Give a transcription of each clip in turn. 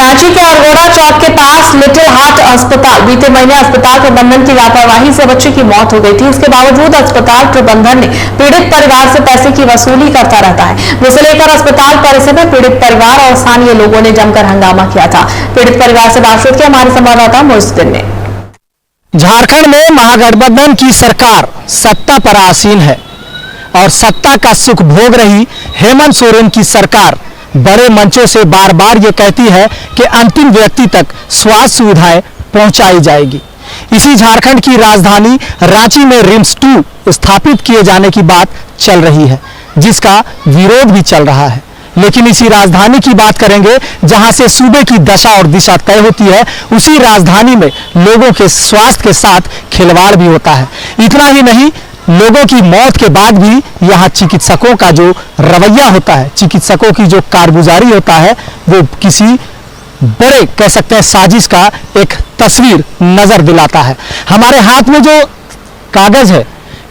रांची के अरगोड़ा चौक के पास little heart अस्पताल बीते महीने अस्पताल प्रबंधन की लापरवाही से बच्चे की मौत हो गई थी। उसके बावजूद अस्पताल प्रबंधन ने पीड़ित परिवार से पैसे की वसूली करता रहता है, जिसे लेकर अस्पताल परिसर में पीड़ित परिवार और स्थानीय लोगों ने जमकर हंगामा किया था। पीड़ित परिवार से बातचीत की हमारे संवाददाता मुस्तफिर ने। झारखंड में महागठबंधन की सरकार सत्ता पर आसीन है और सत्ता का सुख भोग रही हेमंत सोरेन की सरकार बड़े मंचों से बार बार ये कहती है कि अंतिम व्यक्ति तक स्वास्थ्य सुविधाएं पहुंचाई जाएगी। इसी झारखंड की राजधानी रांची में रिम्स 2 स्थापित किए जाने की बात चल रही है, जिसका विरोध भी चल रहा है। लेकिन इसी राजधानी की बात करेंगे जहां से सूबे की दशा और दिशा तय होती है। उसी राजधानी में लोगों के स्वास्थ्य के साथ खिलवाड़ भी होता है। इतना ही नहीं, लोगों की मौत के बाद भी यहाँ चिकित्सकों का जो रवैया होता है, चिकित्सकों की जो कारगुजारी होता है, वो किसी बड़े कह सकते हैं साजिश का एक तस्वीर नजर दिलाता है। हमारे हाथ में जो कागज है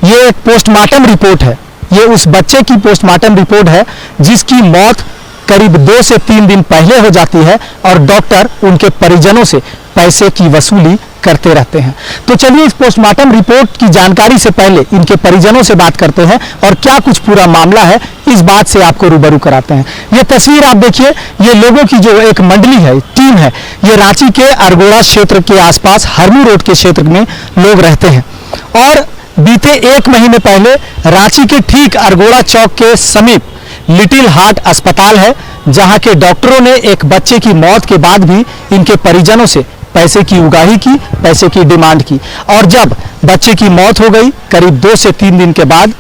ये एक पोस्टमार्टम रिपोर्ट है। ये उस बच्चे की पोस्टमार्टम रिपोर्ट है जिसकी मौत करीब 2 से 3 दिन पहले हो जाती है और डॉक्टर उनके परिजनों से पैसे की वसूली करते रहते हैं। तो चलिए इस पोस्टमार्टम रिपोर्ट की जानकारी से पहले इनके परिजनों से बात करते हैं और क्या कुछ पूरा मामला है इस बात से आपको रूबरू कराते हैं। ये तस्वीर आप देखिए, ये लोगों की जो एक मंडली है, टीम है, ये रांची के अरगोड़ा क्षेत्र के आसपास हरमू रोड के क्षेत्र में लोग रहते हैं और बीते 1 महीने पहले रांची के ठीक अरगोड़ा चौक के समीप लिटिल हार्ट अस्पताल है, जहां के डॉक्टरों ने एक बच्चे की मौत के बाद भी इनके परिजनों से पैसे की उगाही की, पैसे की डिमांड की और जब बच्चे की मौत हो गई करीब 2 से 3 दिन के बाद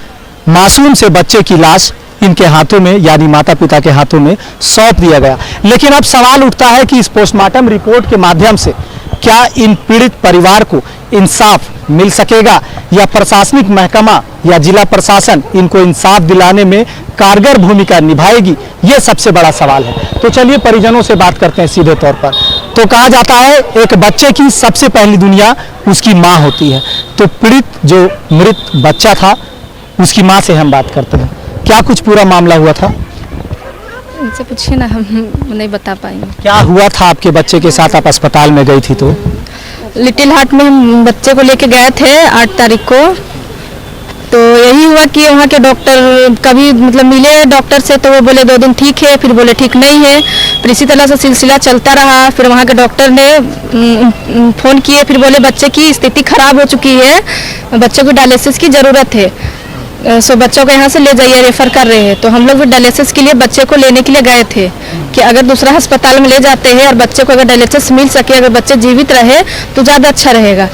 मासूम से बच्चे की लाश इनके हाथों में यानी माता पिता के हाथों में सौंप दिया गया। लेकिन अब सवाल उठता है कि इस पोस्टमार्टम रिपोर्ट के माध्यम से क्या इन पीड़ित परिवार को इंसाफ मिल सकेगा या प्रशासनिक महकमा या जिला प्रशासन इनको इंसाफ दिलाने में कारगर भूमिका निभाएगी, ये सबसे बड़ा सवाल है। तो चलिए परिजनों से बात करते हैं सीधे तौर पर। तो कहा जाता है एक बच्चे की सबसे पहली दुनिया उसकी माँ होती है, तो पीड़ित जो मृत बच्चा था उसकी माँ से हम बात करते हैं। क्या कुछ पूरा मामला हुआ था? इनसे पूछिए ना, हम नहीं बता पाएंगे। क्या हुआ था आपके बच्चे के साथ? आप अस्पताल में गई थी तो लिटिल हार्ट में हम बच्चे को लेके गए थे 8 तारीख को। तो यही हुआ कि वहाँ के डॉक्टर कभी मिले डॉक्टर से तो वो बोले 2 दिन ठीक है, फिर बोले ठीक नहीं है, फिर इसी तरह से सिलसिला चलता रहा। फिर वहाँ के डॉक्टर ने फ़ोन किए, फिर बोले बच्चे की स्थिति खराब हो चुकी है, बच्चे को डायलिसिस की ज़रूरत है, सो बच्चों को यहाँ से ले जाइए, रेफर कर रहे हैं। तो हम लोग भी डायलिसिस के लिए बच्चे को लेने के लिए गए थे कि अगर दूसरा अस्पताल में ले जाते हैं और बच्चे को अगर डायलिसिस मिल सके, अगर बच्चे जीवित रहे तो ज़्यादा अच्छा रहेगा।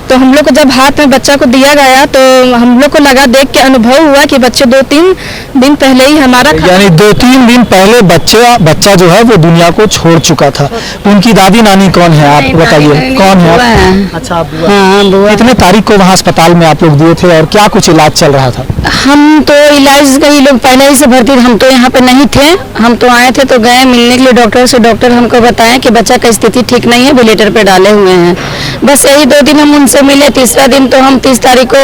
तो हम लोग को जब हाथ में बच्चा को दिया गया तो हम लोग को लगा, देख के अनुभव हुआ कि बच्चे 2-3 दिन पहले ही हमारा यानी 2-3 दिन पहले बच्चा जो है वो दुनिया को छोड़ चुका था। उनकी दादी नानी कौन है आप बताइए? कौन है? अच्छा बुआ। हाँ, बुआ। कितने तारीख को वहाँ अस्पताल में आप लोग दिए थे और क्या कुछ इलाज चल रहा था? हम तो इलाज कई लोग पहले ही से भर्ती, हम तो यहाँ पे नहीं थे, हम तो आए थे तो गए मिलने के लिए डॉक्टर से। डॉक्टर हमको बताया कि बच्चा का स्थिति ठीक नहीं है, वेंटिलेटर पे डाले हुए हैं। बस यही 2 दिन हम उनसे मिले। तीसरा दिन तो हम 30 तारीख को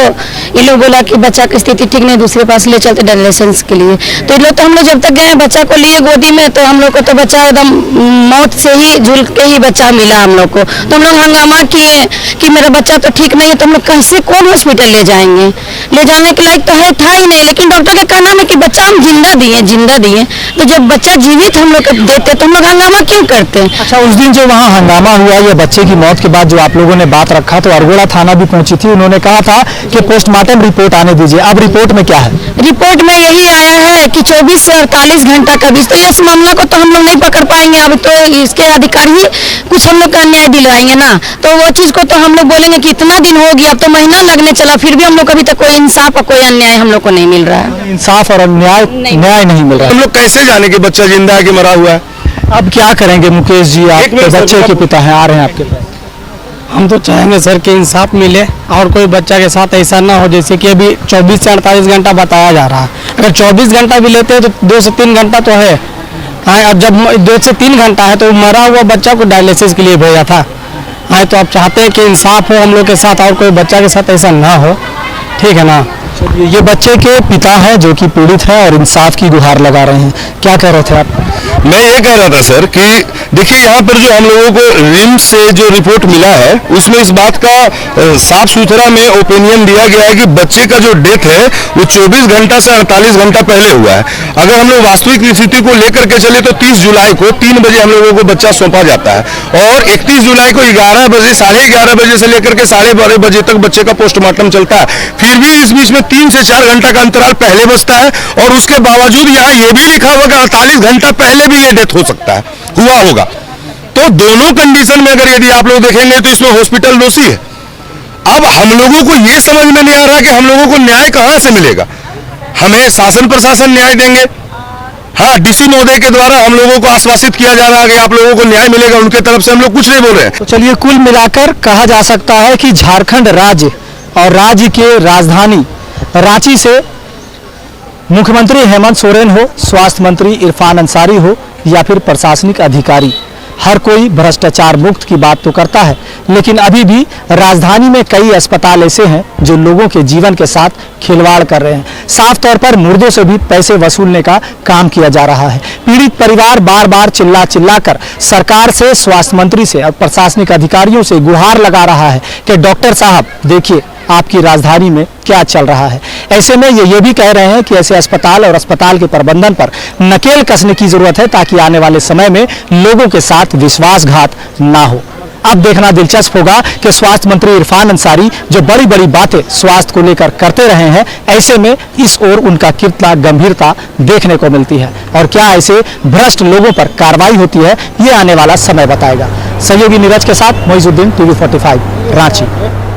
ये लोग बोला कि बच्चा की स्थिति ठीक नहीं, दूसरे पास ले चलते डायलिसिस के लिए। तो ये लोग तो हम लोग जब तक गए बच्चा को लिए गोदी में, तो हम लोग को तो बच्चा एकदम मौत से ही झूल के ही बच्चा मिला हम लोग को। तो हम लोग हंगामा किए कि मेरा बच्चा तो ठीक नहीं है, तो हम लोग कैसे कौन हॉस्पिटल ले जाएंगे, ले जाने के लायक तो है था ही नहीं। लेकिन डॉक्टर का कहना है कि बच्चा हम जिंदा दिए। तो जब बच्चा जीवित हम लोग देते तो हम लोग हंगामा क्यों करते हैं? अच्छा, उस दिन जो वहाँ हंगामा हुआ ये बच्चे की मौत के बाद जो आप लोगों ने बात रखा, तो अरगोड़ा थाना भी पहुंची थी, उन्होंने कहा था कि पोस्टमार्टम रिपोर्ट आने दीजिए। अब रिपोर्ट में क्या है? रिपोर्ट में यही आया है कि 24 से 48 घंटा का बीच। तो इस मामला को तो हम लोग नहीं पकड़ पाएंगे, अब तो इसके अधिकारी ही कुछ हम लोग का न्याय दिलवाएंगे ना। तो वो चीज को तो हम लोग बोलेंगे कि इतना दिन हो गया, अब तो महीना लगने चला, फिर भी हम लोग अभी तक कोई इंसाफ और कोई अन्याय हम लोग को नहीं मिल रहा है। इंसाफ और न्याय नहीं मिल रहा है। हम लोग कैसे जाने कि बच्चा जिंदा है कि मरा हुआ है? अब क्या करेंगे मुकेश जी, आप बच्चे के पिता हैं, आ रहे हैं आपके पास। हम तो चाहेंगे सर कि इंसाफ मिले और कोई बच्चा के साथ ऐसा ना हो जैसे कि अभी 24 से 48 घंटा बताया जा रहा है। अगर 24 घंटा भी लेते हैं तो 2 से 3 घंटा तो है। हाँ, अब जब 2 से 3 घंटा है तो मरा हुआ बच्चा को डायलिसिस के लिए भेजा था। हाँ, तो आप चाहते हैं कि इंसाफ हो हम लोग के साथ और कोई बच्चा के साथ ऐसा ना हो, ठीक है ना? ये बच्चे के पिता हैं जो कि पीड़ित हैं और इंसाफ की गुहार लगा रहे हैं, क्या कह रहे थे आप? मैं ये कह रहा था सर कि देखिए यहाँ पर जो हम लोगों को रिम्स से जो रिपोर्ट मिला है उसमें इस बात का साफ सुथरा में ओपिनियन दिया गया है कि बच्चे का जो डेथ है वो 24 घंटा से 48 घंटा पहले हुआ है। अगर हम लोग वास्तविक स्थिति को लेकर के चले तो 30 जुलाई को 3 बजे हम लोगों को बच्चा सौंपा जाता है और 31 जुलाई को 11 बजे 11:30 बजे से लेकर के 12:30 बजे तक बच्चे का पोस्टमार्टम चलता है। फिर भी इस बीच में 3 से 4 घंटा का अंतराल पहले बचता है और उसके बावजूद यहाँ ये भी लिखा हुआ कि 48 घंटा पहले भी ये डेथ हो सकता है, हुआ होगा। तो दोनों कंडीशन में अगर यदि आप लोग देखेंगे तो इसमें हॉस्पिटल दोषी है। अब हम लोगों को ये समझ में नहीं आ रहा कि हम लोगों को न्याय कहां से मिलेगा। हमें शासन प्रशासन न्याय देंगे, हाँ डीसी महोदय के द्वारा हम लोगों को आश्वासित किया जा रहा है कि आप लोगों को न्याय मिलेगा, उनके तरफ से हम लोग कुछ नहीं बोल रहे हैं। तो चलिए कुल मिलाकर कहा जा सकता है कि झारखंड राज्य और राज्य के राजधानी रांची से मुख्यमंत्री हेमंत सोरेन हो, स्वास्थ्य मंत्री इरफान अंसारी हो या फिर प्रशासनिक अधिकारी, हर कोई भ्रष्टाचार मुक्त की बात तो करता है, लेकिन अभी भी राजधानी में कई अस्पताल ऐसे हैं जो लोगों के जीवन के साथ खिलवाड़ कर रहे हैं। साफ तौर पर मुर्दों से भी पैसे वसूलने का काम किया जा रहा है। पीड़ित परिवार बार बार चिल्ला कर सरकार से, स्वास्थ्य मंत्री से और प्रशासनिक अधिकारियों से गुहार लगा रहा है कि डॉक्टर साहब देखिए आपकी राजधानी में क्या चल रहा है। ऐसे में ये भी कह रहे हैं कि ऐसे अस्पताल और अस्पताल के प्रबंधन पर नकेल कसने की जरूरत है ताकि आने वाले समय में लोगों के साथ विश्वासघात ना हो। अब देखना दिलचस्प होगा कि स्वास्थ्य मंत्री इरफान अंसारी जो बड़ी बड़ी बातें स्वास्थ्य को लेकर करते रहे हैं, ऐसे में इस ओर उनका कितना गंभीरता देखने को मिलती है और क्या ऐसे भ्रष्ट लोगों पर कार्रवाई होती है, ये आने वाला समय बताएगा। सहयोगी नीरज के साथ मोइजुद्दीन, TV45 रांची।